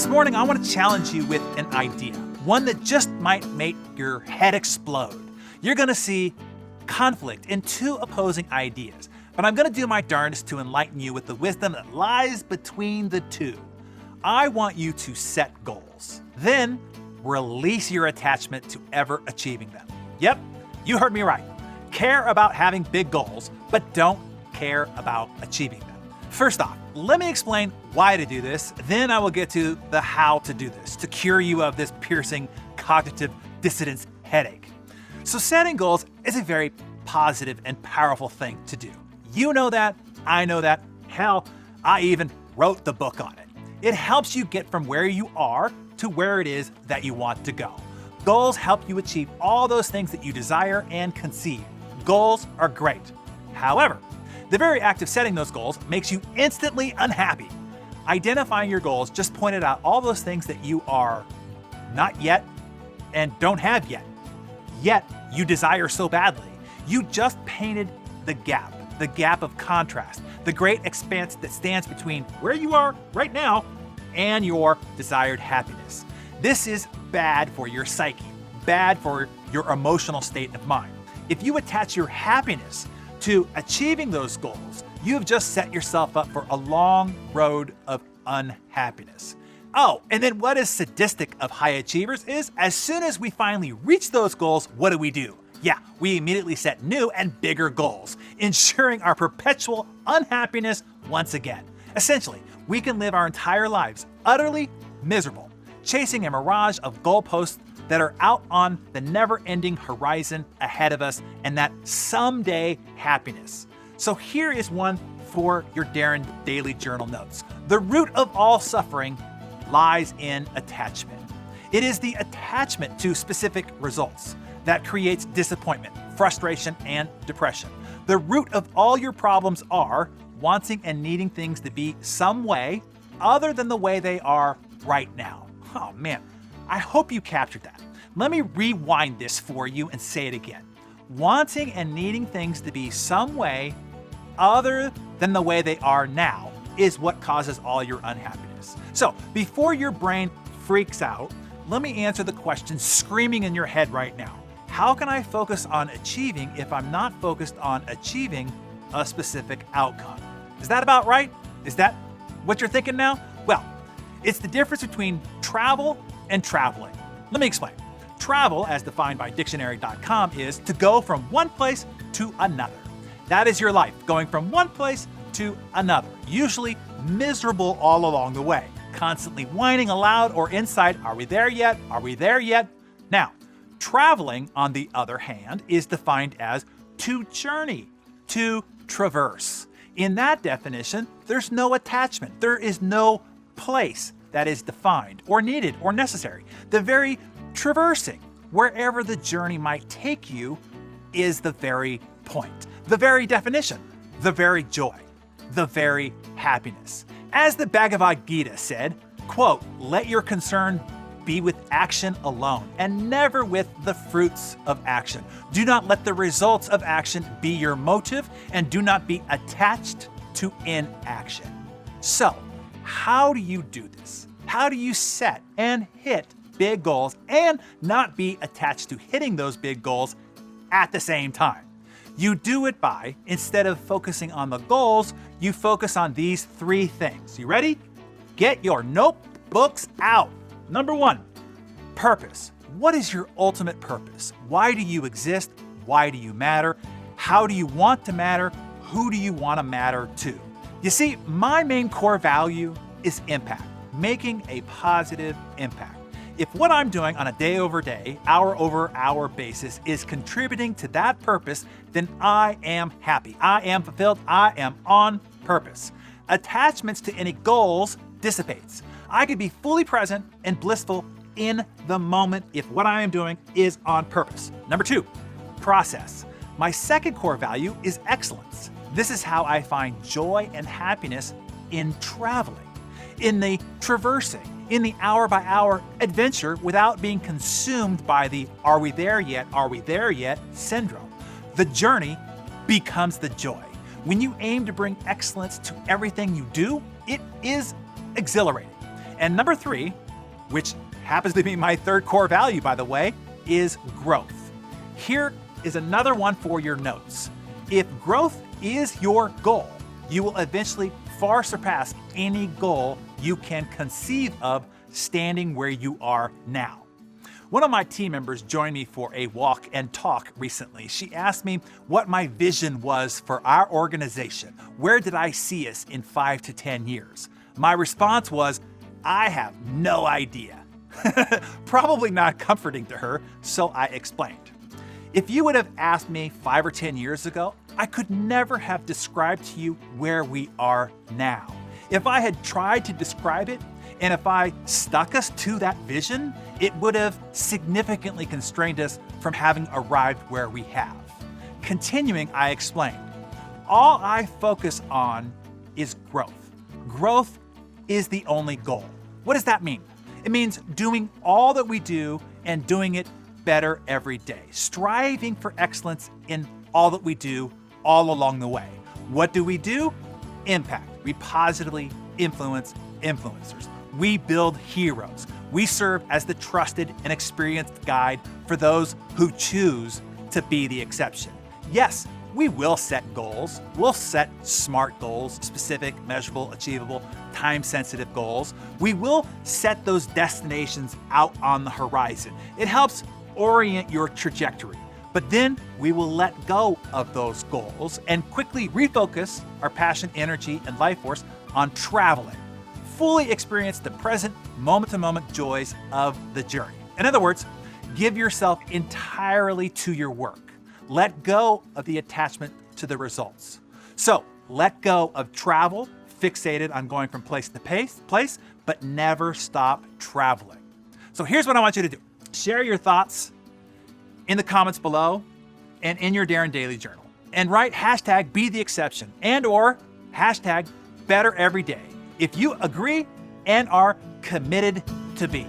This morning, I want to challenge you with an idea, one that just might make your head explode. You're going to see conflict in two opposing ideas, but I'm going to do my darndest to enlighten you with the wisdom that lies between the two. I want you to set goals, then release your attachment to ever achieving them. Yep, you heard me right. Care about having big goals, but don't care about achieving them. First off, let me explain why to do this, then I will get to the how to do this to cure you of this piercing cognitive dissonance headache. So setting goals is a very positive and powerful thing to do. You know that, I know that, hell, I even wrote the book on it. It helps you get from where you are to where it is that you want to go. Goals help you achieve all those things that you desire and conceive. Goals are great. However, the very act of setting those goals makes you instantly unhappy. Identifying your goals just pointed out all those things that you are not yet and don't have yet. Yet you desire so badly. You just painted the gap of contrast, the great expanse that stands between where you are right now and your desired happiness. This is bad for your psyche, bad for your emotional state of mind. If you attach your happiness to achieving those goals, you have just set yourself up for a long road of unhappiness. Oh, and then what is sadistic of high achievers is as soon as we finally reach those goals, what do? Yeah, we immediately set new and bigger goals, ensuring our perpetual unhappiness once again. Essentially, we can live our entire lives utterly miserable, chasing a mirage of goalposts that are out on the never-ending horizon ahead of us and that someday happiness. So here is one for your Darren Daily Journal notes. The root of all suffering lies in attachment. It is the attachment to specific results that creates disappointment, frustration, and depression. The root of all your problems are wanting and needing things to be some way other than the way they are right now. Oh man, I hope you captured that. Let me rewind this for you and say it again. Wanting and needing things to be some way other than the way they are now is what causes all your unhappiness. So before your brain freaks out, let me answer the question screaming in your head right now. How can I focus on achieving if I'm not focused on achieving a specific outcome? Is that about right? Is that what you're thinking now? Well, it's the difference between travel and traveling. Let me explain. Travel, as defined by dictionary.com, is to go from one place to another. That is your life, going from one place to another, usually miserable all along the way, constantly whining aloud or inside, are we there yet? Are we there yet? Now, traveling, on the other hand, is defined as to journey, to traverse. In that definition, there's no attachment. There is no place that is defined or needed or necessary. The very traversing, wherever the journey might take you, is the very point, the very definition, the very joy, the very happiness. As the Bhagavad Gita said, quote, "Let your concern be with action alone and never with the fruits of action. Do not let the results of action be your motive and do not be attached to inaction." So, how do you do this? How do you set and hit big goals and not be attached to hitting those big goals at the same time? You do it by, instead of focusing on the goals, you focus on these three things. You ready? Get your notebooks out. Number one, purpose. What is your ultimate purpose? Why do you exist? Why do you matter? How do you want to matter? Who do you want to matter to? You see, my main core value is impact, making a positive impact. If what I'm doing on a day-over-day, hour-over-hour basis is contributing to that purpose, then I am happy, I am fulfilled, I am on purpose. Attachments to any goals dissipates. I can be fully present and blissful in the moment if what I am doing is on purpose. Number two, process. My second core value is excellence. This is how I find joy and happiness in traveling, in the traversing, in the hour-by-hour adventure without being consumed by the "are we there yet, are we there yet" syndrome. The journey becomes the joy. When you aim to bring excellence to everything you do, it is exhilarating. And number 3, which happens to be my third core value, by the way, is growth. Here is another one for your notes. If growth is your goal, you will eventually far surpass any goal you can conceive of standing where you are now. One of my team members joined me for a walk and talk recently. She asked me what my vision was for our organization. Where did I see us in 5 to 10 years? My response was, I have no idea. Probably not comforting to her, so I explained. If you would have asked me 5 or 10 years ago, I could never have described to you where we are now. If I had tried to describe it, and if I stuck us to that vision, it would have significantly constrained us from having arrived where we have. Continuing, I explained, all I focus on is growth. Growth is the only goal. What does that mean? It means doing all that we do and doing it better every day, striving for excellence in all that we do all along the way. What do? Impact. We positively influence influencers. We build heroes. We serve as the trusted and experienced guide for those who choose to be the exception. Yes, we will set goals. We'll set SMART goals, specific, measurable, achievable, time-sensitive goals. We will set those destinations out on the horizon. It helps orient your trajectory. But then we will let go of those goals and quickly refocus our passion, energy, and life force on traveling. Fully experience the present, moment-to-moment joys of the journey. In other words, give yourself entirely to your work. Let go of the attachment to the results. So, let go of travel, fixated on going from place to place, but never stop traveling. So here's what I want you to do. Share your thoughts in the comments below and in your Darren Daily Journal. And write hashtag be the exception and or hashtag better every day if you agree and are committed to be.